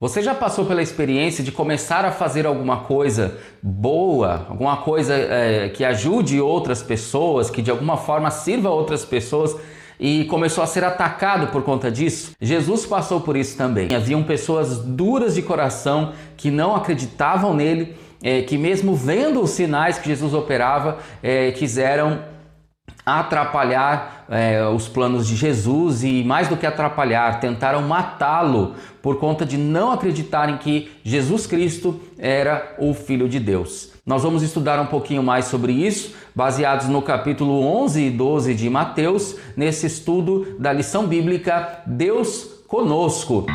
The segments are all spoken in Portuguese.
Você já passou pela experiência de começar a fazer alguma coisa boa, alguma coisa que ajude outras pessoas, que de alguma forma sirva a outras pessoas e começou a ser atacado por conta disso? Jesus passou por isso também. Haviam pessoas duras de coração que não acreditavam nele, que mesmo vendo os sinais que Jesus operava, quiseram atrapalhar os planos de Jesus e, mais do que atrapalhar, tentaram matá-lo por conta de não acreditarem que Jesus Cristo era o Filho de Deus. Nós vamos estudar um pouquinho mais sobre isso, baseados no capítulo 11 e 12 de Mateus, nesse estudo da lição bíblica Deus Conosco.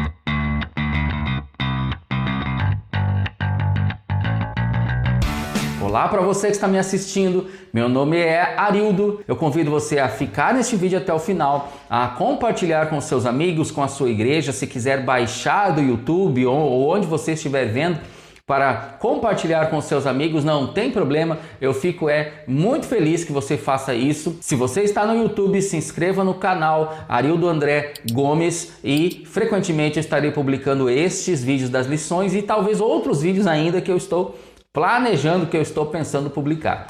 Olá para você que está me assistindo, meu nome é Arildo, eu convido você a ficar neste vídeo até o final, a compartilhar com seus amigos, com a sua igreja, se quiser baixar do YouTube ou onde você estiver vendo, para compartilhar com seus amigos, não tem problema, eu fico muito feliz que você faça isso. Se você está no YouTube, se inscreva no canal Arildo André Gomes e frequentemente eu estarei publicando estes vídeos das lições e talvez outros vídeos ainda que eu estou planejando, que eu estou pensando publicar.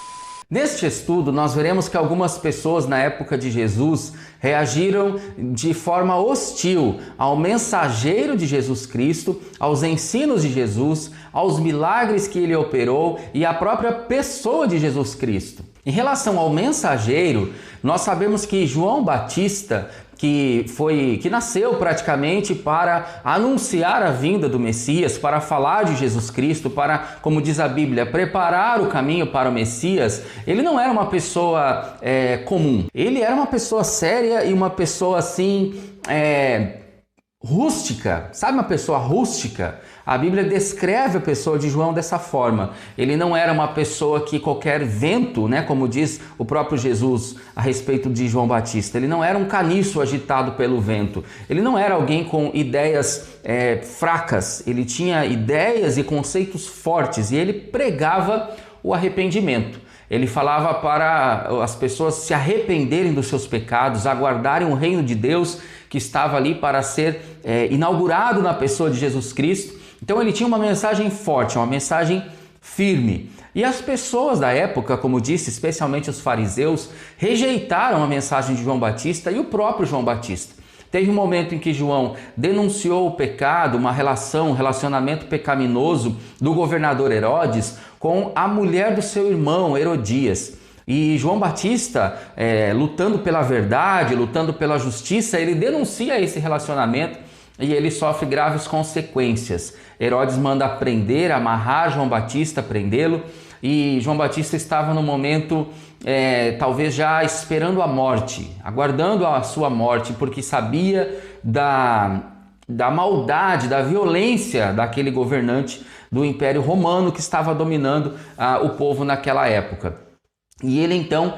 Neste estudo, nós veremos que algumas pessoas na época de Jesus reagiram de forma hostil ao mensageiro de Jesus Cristo, aos ensinos de Jesus, aos milagres que ele operou e à própria pessoa de Jesus Cristo. Em relação ao mensageiro, nós sabemos que João Batista, que nasceu praticamente para anunciar a vinda do Messias, para falar de Jesus Cristo, para, como diz a Bíblia, preparar o caminho para o Messias, ele não era uma pessoa comum. Ele era uma pessoa séria e uma pessoa assim, rústica. Sabe uma pessoa rústica? A Bíblia descreve a pessoa de João dessa forma. Ele não era uma pessoa que qualquer vento, como diz o próprio Jesus a respeito de João Batista, ele não era um caniço agitado pelo vento. Ele não era alguém com ideias fracas. Ele tinha ideias e conceitos fortes e ele pregava o arrependimento. Ele falava para as pessoas se arrependerem dos seus pecados, aguardarem o reino de Deus que estava ali para ser inaugurado na pessoa de Jesus Cristo. Então ele tinha uma mensagem forte, uma mensagem firme. E as pessoas da época, como disse, especialmente os fariseus, rejeitaram a mensagem de João Batista e o próprio João Batista. Teve um momento em que João denunciou o pecado, um relacionamento pecaminoso do governador Herodes com a mulher do seu irmão Herodias. E João Batista, lutando pela verdade, lutando pela justiça, ele denuncia esse relacionamento e ele sofre graves consequências. Herodes manda prender, amarrar João Batista, prendê-lo, e João Batista estava no momento, talvez já esperando a morte, aguardando a sua morte, porque sabia da maldade, da violência daquele governante do Império Romano que estava dominando o povo naquela época. E ele então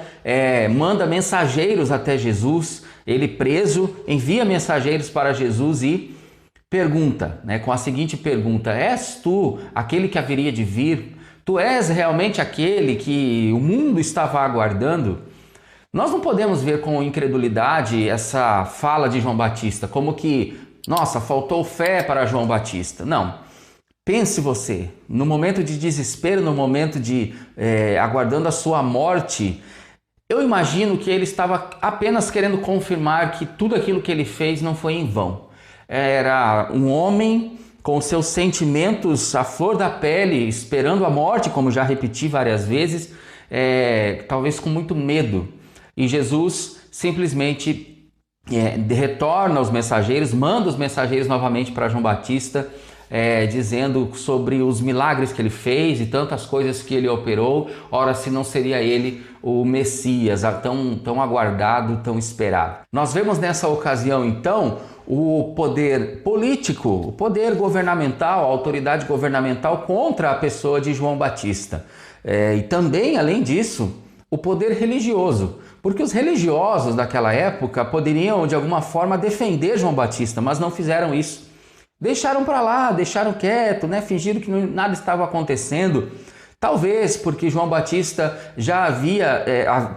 manda mensageiros até Jesus, ele preso, envia mensageiros para Jesus e pergunta, com a seguinte pergunta: és tu aquele que haveria de vir? Tu és realmente aquele que o mundo estava aguardando? Nós não podemos ver com incredulidade essa fala de João Batista, como que, nossa, faltou fé para João Batista. Não. Pense você, no momento de desespero, no momento de aguardando a sua morte, eu imagino que ele estava apenas querendo confirmar que tudo aquilo que ele fez não foi em vão. Era um homem com seus sentimentos à flor da pele, esperando a morte, como já repeti várias vezes, talvez com muito medo. E Jesus simplesmente retorna os mensageiros, manda os mensageiros novamente para João Batista, dizendo sobre os milagres que ele fez e tantas coisas que ele operou. Ora, se não seria ele o Messias, tão aguardado, tão esperado. Nós vemos nessa ocasião, então, o poder político, o poder governamental, a autoridade governamental contra a pessoa de João Batista. E também, além disso, o poder religioso, porque os religiosos daquela época poderiam, de alguma forma, defender João Batista, mas não fizeram isso. Deixaram para lá, deixaram quieto, fingiram que nada estava acontecendo. Talvez porque João Batista já havia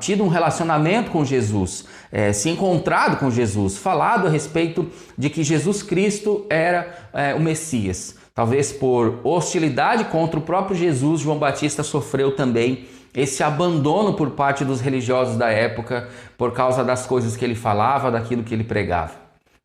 tido um relacionamento com Jesus, se encontrado com Jesus, falado a respeito de que Jesus Cristo era o Messias. Talvez por hostilidade contra o próprio Jesus, João Batista sofreu também esse abandono por parte dos religiosos da época por causa das coisas que ele falava, daquilo que ele pregava.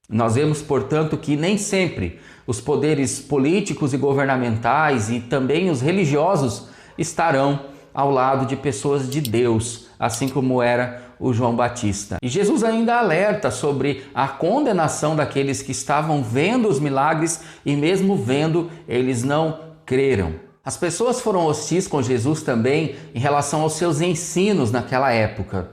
Nós vemos, portanto, que nem sempre os poderes políticos e governamentais e também os religiosos estarão ao lado de pessoas de Deus, assim como era o João Batista. E Jesus ainda alerta sobre a condenação daqueles que estavam vendo os milagres e mesmo vendo, eles não creram. As pessoas foram hostis com Jesus também em relação aos seus ensinos naquela época.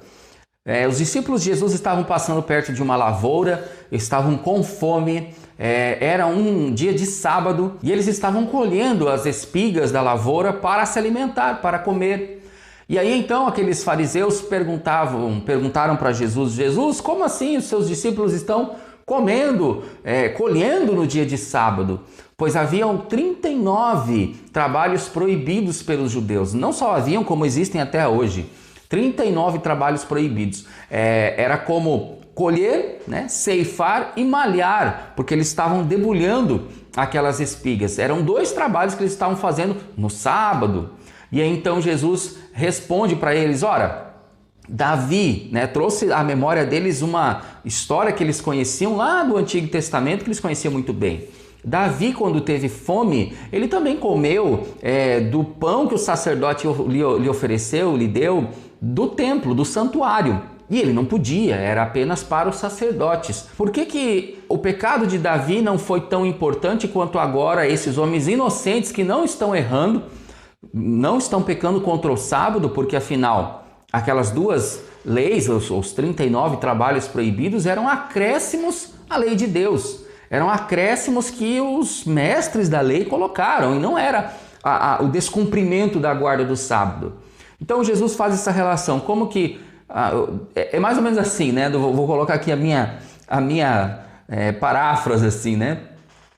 Os discípulos de Jesus estavam passando perto de uma lavoura, estavam com fome, era um dia de sábado e eles estavam colhendo as espigas da lavoura para se alimentar, para comer. E aí então aqueles fariseus perguntaram para Jesus: Jesus, como assim os seus discípulos estão comendo, colhendo no dia de sábado? Pois haviam 39 trabalhos proibidos pelos judeus. Não só haviam, como existem até hoje. 39 trabalhos proibidos. Era como colher, ceifar e malhar, porque eles estavam debulhando aquelas espigas. Eram 2 trabalhos que eles estavam fazendo no sábado. E aí então Jesus responde para eles: ora, Davi, trouxe à memória deles uma história que eles conheciam lá do Antigo Testamento, que eles conheciam muito bem. Davi, quando teve fome, ele também comeu do pão que o sacerdote lhe ofereceu, lhe deu, do templo, do santuário. E ele não podia, era apenas para os sacerdotes. Por que o pecado de Davi não foi tão importante quanto agora esses homens inocentes que não estão errando, não estão pecando contra o sábado, porque afinal aquelas 2 leis, os 39 trabalhos proibidos, eram acréscimos à lei de Deus. Eram acréscimos que os mestres da lei colocaram e não era o descumprimento da guarda do sábado. Então Jesus faz essa relação, como que é mais ou menos assim, vou colocar aqui a minha paráfrase assim,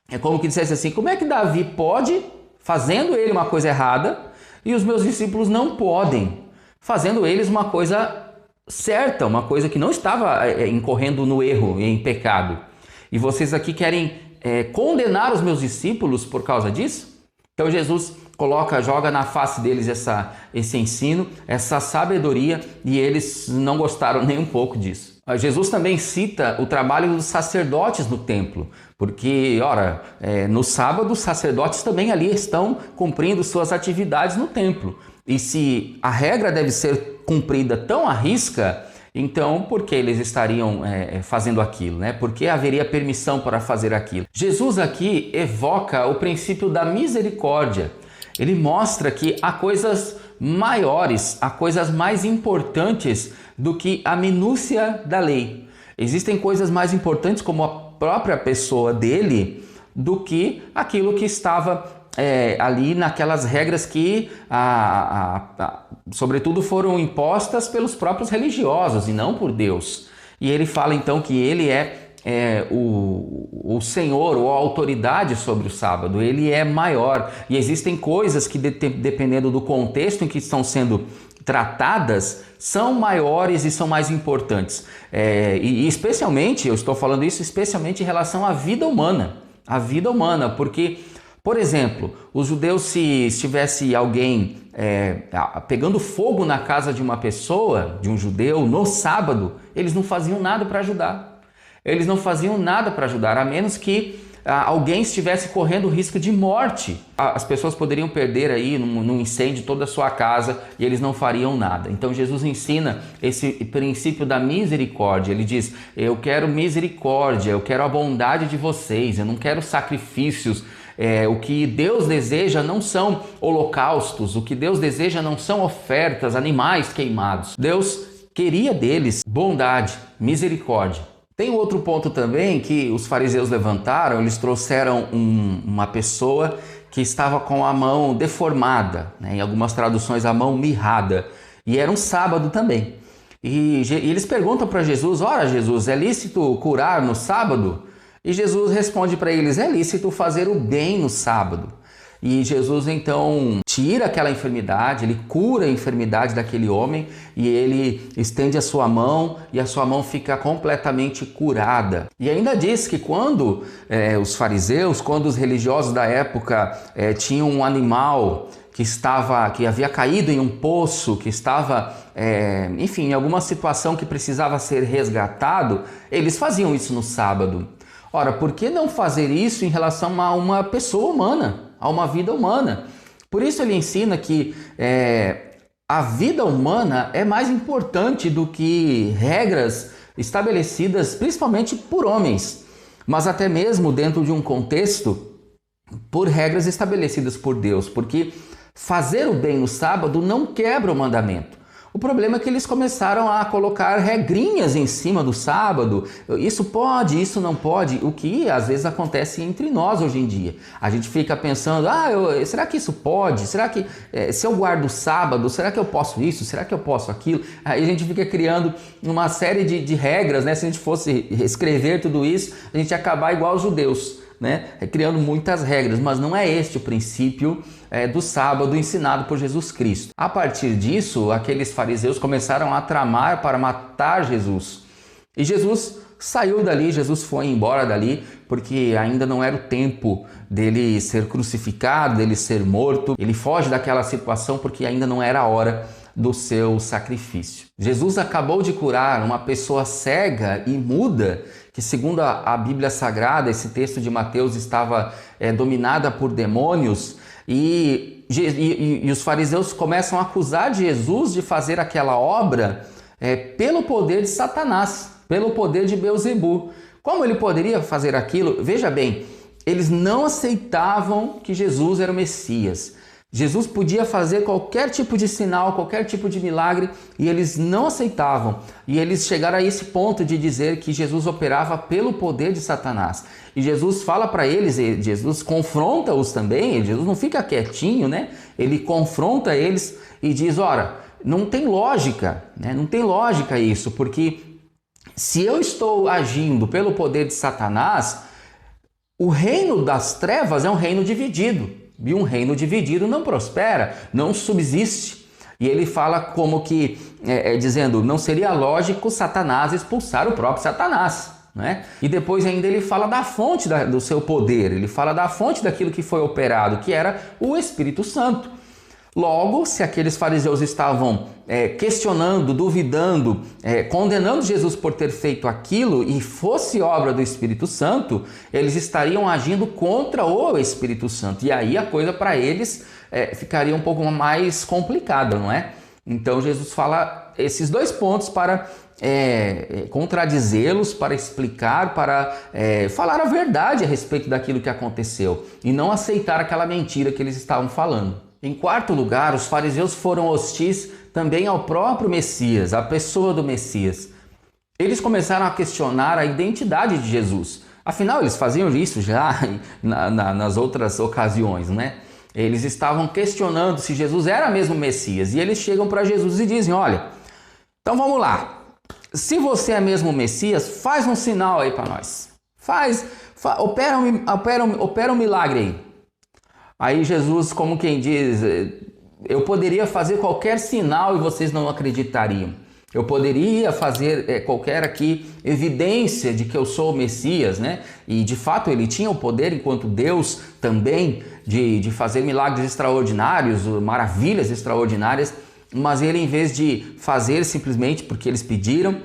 É como que dissesse assim: como é que Davi pode, fazendo ele uma coisa errada, e os meus discípulos não podem, fazendo eles uma coisa certa, uma coisa que não estava incorrendo no erro e em pecado. E vocês aqui querem condenar os meus discípulos por causa disso? Então Jesus joga na face deles esse ensino, essa sabedoria, e eles não gostaram nem um pouco disso. Jesus também cita o trabalho dos sacerdotes no templo, porque, no sábado os sacerdotes também ali estão cumprindo suas atividades no templo. E se a regra deve ser cumprida tão à risca, então por que eles estariam fazendo aquilo? Por que haveria permissão para fazer aquilo? Jesus aqui evoca o princípio da misericórdia. Ele mostra que há coisas maiores, há coisas mais importantes do que a minúcia da lei. Existem coisas mais importantes, como a própria pessoa dele, do que aquilo que estava ali naquelas regras que, sobretudo, foram impostas pelos próprios religiosos e não por Deus. E ele fala então que ele é o Senhor ou a autoridade sobre o sábado, ele é maior. E existem coisas que, dependendo do contexto em que estão sendo tratadas, são maiores e são mais importantes. E especialmente, eu estou falando isso especialmente em relação à vida humana. A vida humana, porque, por exemplo, os judeus, se estivesse alguém pegando fogo na casa de uma pessoa, de um judeu, no sábado, eles não faziam nada para ajudar. Eles não faziam nada para ajudar, a menos que alguém estivesse correndo risco de morte. As pessoas poderiam perder aí num incêndio toda a sua casa e eles não fariam nada. Então Jesus ensina esse princípio da misericórdia. Ele diz: eu quero misericórdia, eu quero a bondade de vocês, eu não quero sacrifícios. O que Deus deseja não são holocaustos, o que Deus deseja não são ofertas, animais queimados. Deus queria deles bondade, misericórdia. Tem outro ponto também que os fariseus levantaram. Eles trouxeram uma pessoa que estava com a mão deformada, em algumas traduções a mão mirrada, e era um sábado também. E eles perguntam para Jesus: ora Jesus, é lícito curar no sábado? E Jesus responde para eles: é lícito fazer o bem no sábado. E Jesus então tira aquela enfermidade, ele cura a enfermidade daquele homem e ele estende a sua mão e a sua mão fica completamente curada. E ainda diz que quando os fariseus, quando os religiosos da época tinham um animal que havia caído em um poço, que estava, enfim, em alguma situação que precisava ser resgatado, eles faziam isso no sábado. Ora, por que não fazer isso em relação a uma pessoa humana, a uma vida humana? Por isso ele ensina que a vida humana é mais importante do que regras estabelecidas principalmente por homens, mas até mesmo dentro de um contexto por regras estabelecidas por Deus, porque fazer o bem no sábado não quebra o mandamento. O problema é que eles começaram a colocar regrinhas em cima do sábado. Isso pode, isso não pode. O que às vezes acontece entre nós hoje em dia. A gente fica pensando, será que isso pode? Será que se eu guardo o sábado, será que eu posso isso? Será que eu posso aquilo? Aí a gente fica criando uma série de regras, né? Se a gente fosse escrever tudo isso, a gente ia acabar igual os judeus, né? Criando muitas regras, mas não é este o princípio do sábado ensinado por Jesus Cristo. A partir disso, aqueles fariseus começaram a tramar para matar Jesus. E Jesus saiu dali, Jesus foi embora dali, porque ainda não era o tempo dele ser crucificado, dele ser morto. Ele foge daquela situação porque ainda não era a hora do seu sacrifício. Jesus acabou de curar uma pessoa cega e muda, que segundo a Bíblia Sagrada, esse texto de Mateus estava dominada por demônios, e os fariseus começam a acusar Jesus de fazer aquela obra pelo poder de Satanás, pelo poder de Beelzebu. Como ele poderia fazer aquilo? Veja bem, eles não aceitavam que Jesus era o Messias. Jesus podia fazer qualquer tipo de sinal, qualquer tipo de milagre, e eles não aceitavam. E eles chegaram a esse ponto de dizer que Jesus operava pelo poder de Satanás. E Jesus fala para eles, Jesus confronta-os também, Jesus não fica quietinho, né? Ele confronta eles e diz, ora, não tem lógica, né? Não tem lógica isso, porque se eu estou agindo pelo poder de Satanás, o reino das trevas é um reino dividido. E um reino dividido não prospera, não subsiste. E ele fala como que, dizendo, não seria lógico Satanás expulsar o próprio Satanás, né? E depois ainda ele fala da fonte do seu poder, ele fala da fonte daquilo que foi operado, que era o Espírito Santo. Logo, se aqueles fariseus estavam questionando, duvidando, condenando Jesus por ter feito aquilo e fosse obra do Espírito Santo, eles estariam agindo contra o Espírito Santo. E aí a coisa para eles ficaria um pouco mais complicada, não é? Então Jesus fala esses dois pontos para contradizê-los, para explicar, para falar a verdade a respeito daquilo que aconteceu e não aceitar aquela mentira que eles estavam falando. Em quarto lugar, os fariseus foram hostis também ao próprio Messias, à pessoa do Messias. Eles começaram a questionar a identidade de Jesus. Afinal, eles faziam isso já nas outras ocasiões, né? Eles estavam questionando se Jesus era mesmo o Messias. E eles chegam para Jesus e dizem, olha, então vamos lá. Se você é mesmo o Messias, faz um sinal aí para nós. Opera um milagre aí. Aí Jesus, como quem diz, eu poderia fazer qualquer sinal e vocês não acreditariam. Eu poderia fazer qualquer aqui evidência de que eu sou o Messias, né? E de fato ele tinha o poder, enquanto Deus também, de fazer milagres extraordinários, maravilhas extraordinárias, mas ele, em vez de fazer simplesmente porque eles pediram,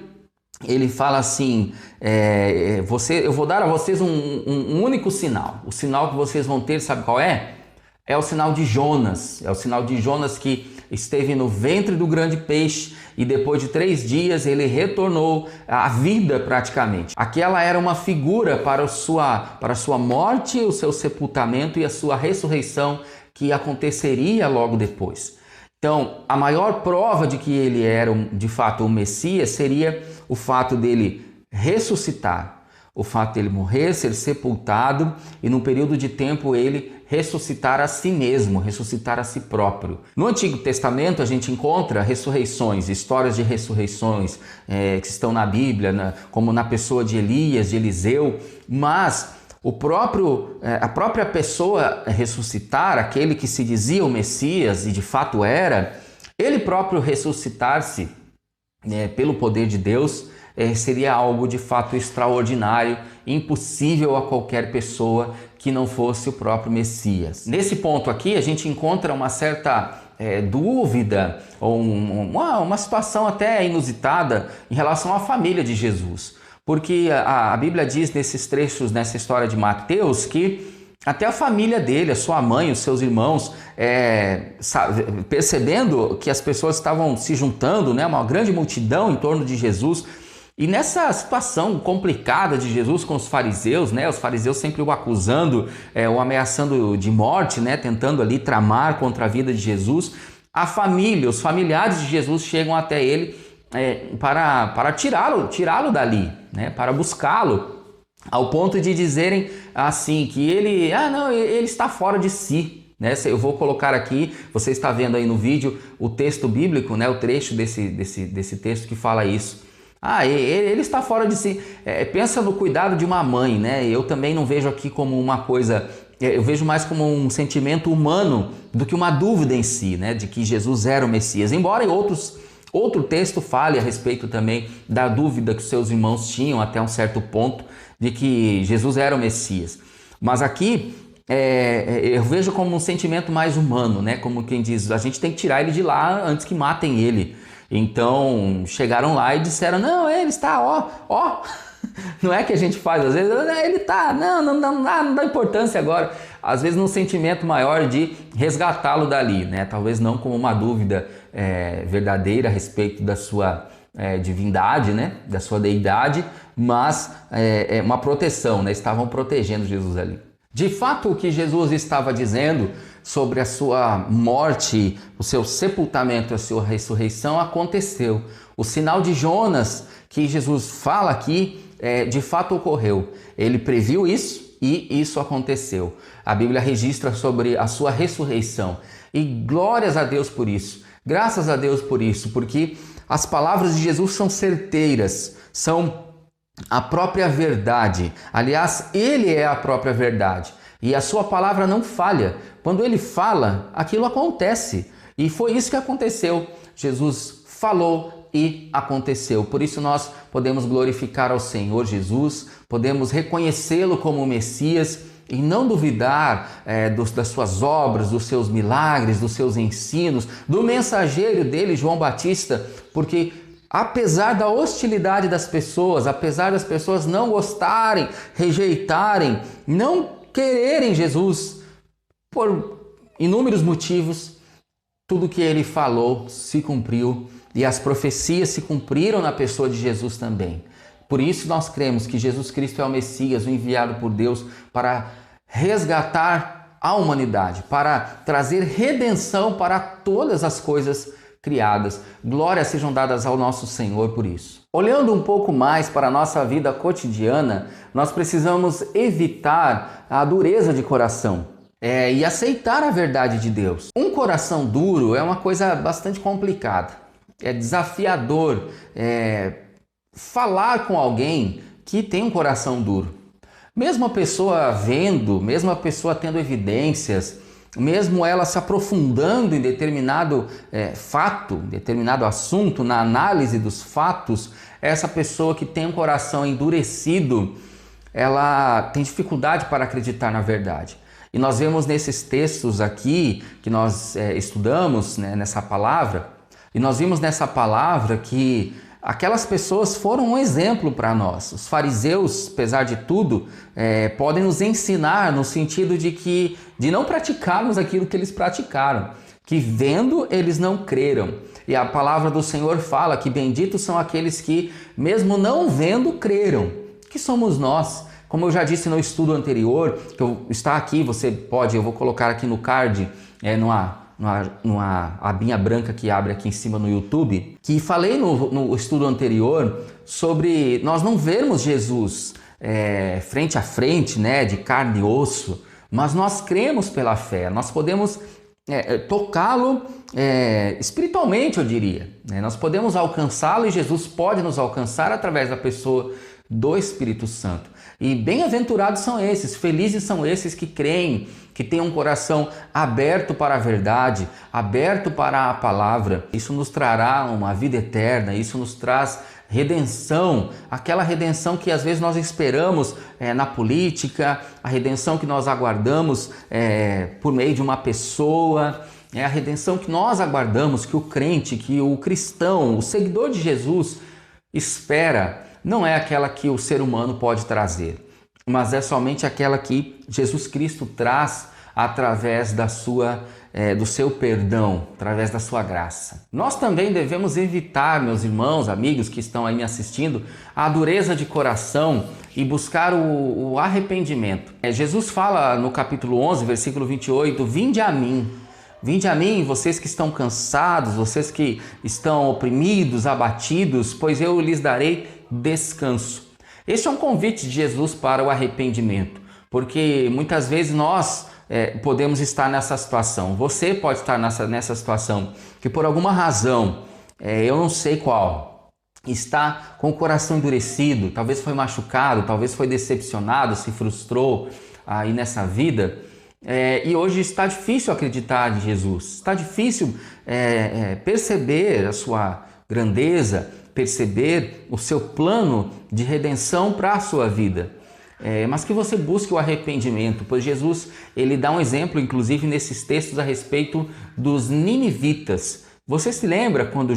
ele fala assim, eu vou dar a vocês um único sinal. O sinal que vocês vão ter, sabe qual é? É o sinal de Jonas. É o sinal de Jonas que esteve no ventre do grande peixe e depois de 3 dias ele retornou à vida praticamente. Aquela era uma figura para a sua morte, o seu sepultamento e a sua ressurreição que aconteceria logo depois. Então, a maior prova de que ele era de fato o Messias seria o fato dele ressuscitar, o fato dele morrer, ser sepultado e num período de tempo ele ressuscitar a si mesmo, ressuscitar a si próprio. No Antigo Testamento a gente encontra ressurreições, histórias de ressurreições que estão na Bíblia, como na pessoa de Elias, de Eliseu, mas A própria pessoa ressuscitar, aquele que se dizia o Messias e de fato era, ele próprio ressuscitar-se pelo poder de Deus, seria algo de fato extraordinário, impossível a qualquer pessoa que não fosse o próprio Messias. Nesse ponto aqui, a gente encontra uma certa dúvida, ou uma situação até inusitada em relação à família de Jesus. Porque a Bíblia diz nesses trechos, nessa história de Mateus, que até a família dele, a sua mãe, os seus irmãos, percebendo que as pessoas estavam se juntando, né, uma grande multidão em torno de Jesus, e nessa situação complicada de Jesus com os fariseus, né, os fariseus sempre o acusando, o ameaçando de morte, né, tentando ali tramar contra a vida de Jesus, a família, os familiares de Jesus chegam até ele para tirá-lo dali, né, para buscá-lo, ao ponto de dizerem assim que ele está fora de si. Né? Eu vou colocar aqui, você está vendo aí no vídeo o texto bíblico, né, o trecho desse texto que fala isso. Ele está fora de si. Pensa no cuidado de uma mãe, né? Eu também não vejo aqui como uma coisa, eu vejo mais como um sentimento humano do que uma dúvida em si, né? De que Jesus era o Messias. Embora outro texto fale a respeito também da dúvida que os seus irmãos tinham até um certo ponto de que Jesus era o Messias. Mas aqui eu vejo como um sentimento mais humano, né? Como quem diz, a gente tem que tirar ele de lá antes que matem ele. Então chegaram lá e disseram, não, ele está, ó. Não é que a gente faz, às vezes, ele está, não dá importância agora. Às vezes num sentimento maior de resgatá-lo dali, né? Talvez não como uma dúvida verdadeira a respeito da sua divindade, né? Da sua deidade, mas uma proteção, né? Estavam protegendo Jesus ali. De fato, o que Jesus estava dizendo sobre a sua morte, o seu sepultamento, a sua ressurreição aconteceu. O sinal de Jonas que Jesus fala aqui, de fato ocorreu. Ele previu isso e isso aconteceu. A Bíblia registra sobre a sua ressurreição. E glórias a Deus por isso. Graças a Deus por isso, porque as palavras de Jesus são certeiras, são a própria verdade. Aliás, ele é a própria verdade. E a sua palavra não falha. Quando ele fala, aquilo acontece. E foi isso que aconteceu. Jesus falou e aconteceu. Por isso nós podemos glorificar ao Senhor Jesus, podemos reconhecê-lo como o Messias e não duvidar das suas obras, dos seus milagres, dos seus ensinos, do mensageiro dele, João Batista, porque apesar da hostilidade das pessoas, apesar das pessoas não gostarem, rejeitarem, não quererem Jesus, por inúmeros motivos, tudo que ele falou se cumpriu e as profecias se cumpriram na pessoa de Jesus também. Por isso nós cremos que Jesus Cristo é o Messias, o enviado por Deus para resgatar a humanidade, para trazer redenção para todas as coisas criadas. Glórias sejam dadas ao nosso Senhor por isso. Olhando um pouco mais para a nossa vida cotidiana, nós precisamos evitar a dureza de coração e aceitar a verdade de Deus. Um coração duro é uma coisa bastante complicada, é desafiador falar com alguém que tem um coração duro. Mesmo a pessoa vendo, mesmo a pessoa tendo evidências, mesmo ela se aprofundando em determinado fato, determinado assunto, na análise dos fatos, essa pessoa que tem um coração endurecido, ela tem dificuldade para acreditar na verdade. E nós vemos nesses textos aqui, que nós estudamos, né, nessa palavra, e nós vimos nessa palavra que aquelas pessoas foram um exemplo para nós. Os fariseus, apesar de tudo, podem nos ensinar no sentido de não praticarmos aquilo que eles praticaram, que vendo eles não creram. E a palavra do Senhor fala que benditos são aqueles que, mesmo não vendo, creram, que somos nós. Como eu já disse no estudo anterior, que está aqui, eu vou colocar aqui no card, numa abinha branca que abre aqui em cima no YouTube, que falei no estudo anterior sobre nós não vermos Jesus frente a frente, né, de carne e osso, mas nós cremos pela fé, nós podemos tocá-lo espiritualmente, eu diria, né? Nós podemos alcançá-lo e Jesus pode nos alcançar através da pessoa do Espírito Santo. E bem-aventurados são esses, felizes são esses que creem, que têm um coração aberto para a verdade, aberto para a palavra. Isso nos trará uma vida eterna, isso nos traz redenção, aquela redenção que às vezes nós esperamos na política, a redenção que nós aguardamos por meio de uma pessoa, a redenção que nós aguardamos, que o crente, que o cristão, o seguidor de Jesus espera. Não é aquela que o ser humano pode trazer, mas é somente aquela que Jesus Cristo traz através do seu perdão, através da sua graça. Nós também devemos evitar, meus irmãos, amigos que estão aí me assistindo, a dureza de coração e buscar o arrependimento. Jesus fala no capítulo 11, versículo 28, Vinde a mim, vocês que estão cansados, vocês que estão oprimidos, abatidos, pois eu lhes darei descanso. Este é um convite de Jesus para o arrependimento, porque muitas vezes nós podemos estar nessa situação. Você pode estar nessa situação que por alguma razão, eu não sei qual, está com o coração endurecido, talvez foi machucado, talvez foi decepcionado, se frustrou aí nessa vida. E hoje está difícil acreditar em Jesus, está difícil perceber a sua grandeza, perceber o seu plano de redenção para a sua vida. Mas que você busque o arrependimento, pois Jesus ele dá um exemplo, inclusive nesses textos, a respeito dos ninivitas. Você se lembra quando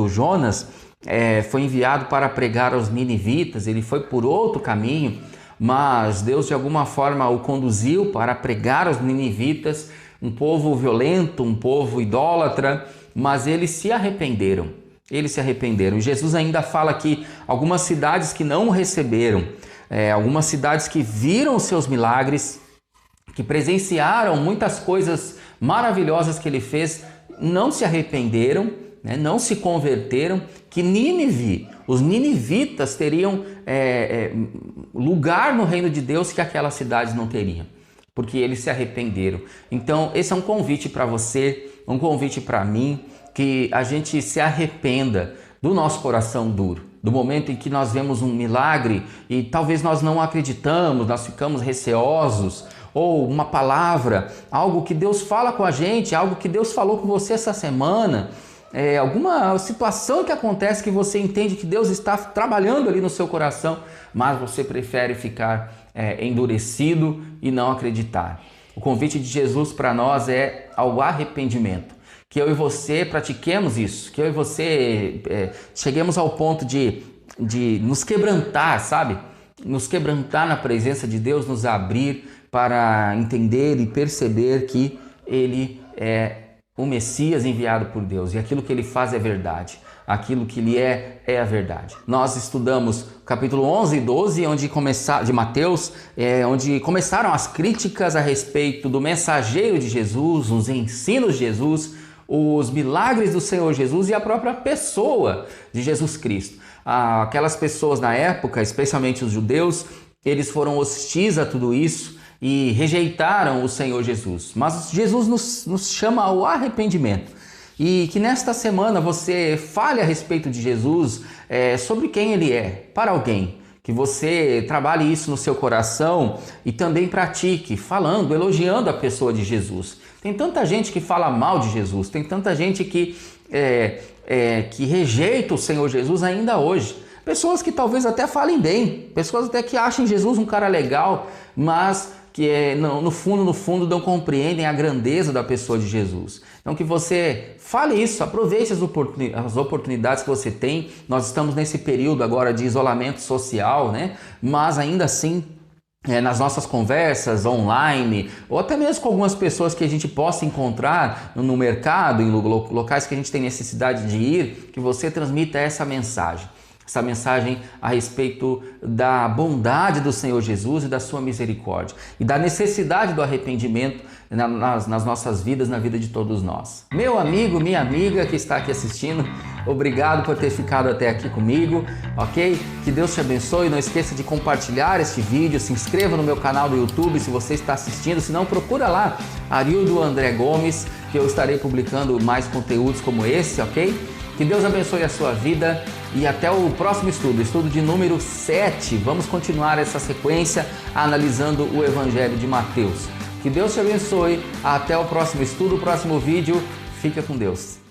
Jonas foi enviado para pregar aos ninivitas? Ele foi por outro caminho, mas Deus de alguma forma o conduziu para pregar aos ninivitas, um povo violento, um povo idólatra, mas eles se arrependeram. E Jesus ainda fala que algumas cidades que não o receberam, algumas cidades que viram os seus milagres, que presenciaram muitas coisas maravilhosas que ele fez, não se arrependeram, não se converteram, que Nínive, os ninivitas teriam lugar no reino de Deus que aquelas cidades não teriam, porque eles se arrependeram. Então esse é um convite para você, um convite para mim, que a gente se arrependa do nosso coração duro, do momento em que nós vemos um milagre e talvez nós não acreditamos, nós ficamos receosos, ou uma palavra, algo que Deus fala com a gente, algo que Deus falou com você essa semana, alguma situação que acontece que você entende que Deus está trabalhando ali no seu coração, mas você prefere ficar endurecido e não acreditar. O convite de Jesus para nós é ao arrependimento. Que eu e você pratiquemos isso, que eu e você cheguemos ao ponto de nos quebrantar, sabe? Nos quebrantar na presença de Deus, nos abrir para entender e perceber que Ele é o Messias enviado por Deus e aquilo que Ele faz é verdade, aquilo que Ele é a verdade. Nós estudamos capítulo 11 e 12 de Mateus, onde começaram as críticas a respeito do mensageiro de Jesus, os ensinos de Jesus, os milagres do Senhor Jesus e a própria pessoa de Jesus Cristo. Aquelas pessoas na época, especialmente os judeus, eles foram hostis a tudo isso e rejeitaram o Senhor Jesus. Mas Jesus nos chama ao arrependimento. E que nesta semana você fale a respeito de Jesus, sobre quem Ele é, para alguém. Que você trabalhe isso no seu coração e também pratique, falando, elogiando a pessoa de Jesus. Tem tanta gente que fala mal de Jesus, tem tanta gente que rejeita o Senhor Jesus ainda hoje. Pessoas que talvez até falem bem, pessoas até que acham Jesus um cara legal, mas que no fundo não compreendem a grandeza da pessoa de Jesus. Então que você fale isso, aproveite as oportunidades que você tem. Nós estamos nesse período agora de isolamento social, né? Mas ainda assim, nas nossas conversas online, ou até mesmo com algumas pessoas que a gente possa encontrar no mercado, em locais que a gente tem necessidade de ir, que você transmita essa mensagem a respeito da bondade do Senhor Jesus e da sua misericórdia e da necessidade do arrependimento nas nossas vidas, na vida de todos nós. Meu amigo, minha amiga que está aqui assistindo, obrigado por ter ficado até aqui comigo, ok? Que Deus te abençoe, não esqueça de compartilhar este vídeo, se inscreva no meu canal do YouTube se você está assistindo, se não procura lá, Arildo André Gomes, que eu estarei publicando mais conteúdos como esse, ok? Que Deus abençoe a sua vida. e até o próximo estudo de número 7. Vamos continuar essa sequência analisando o Evangelho de Mateus. Que Deus te abençoe. Até o próximo estudo, o próximo vídeo. Fica com Deus.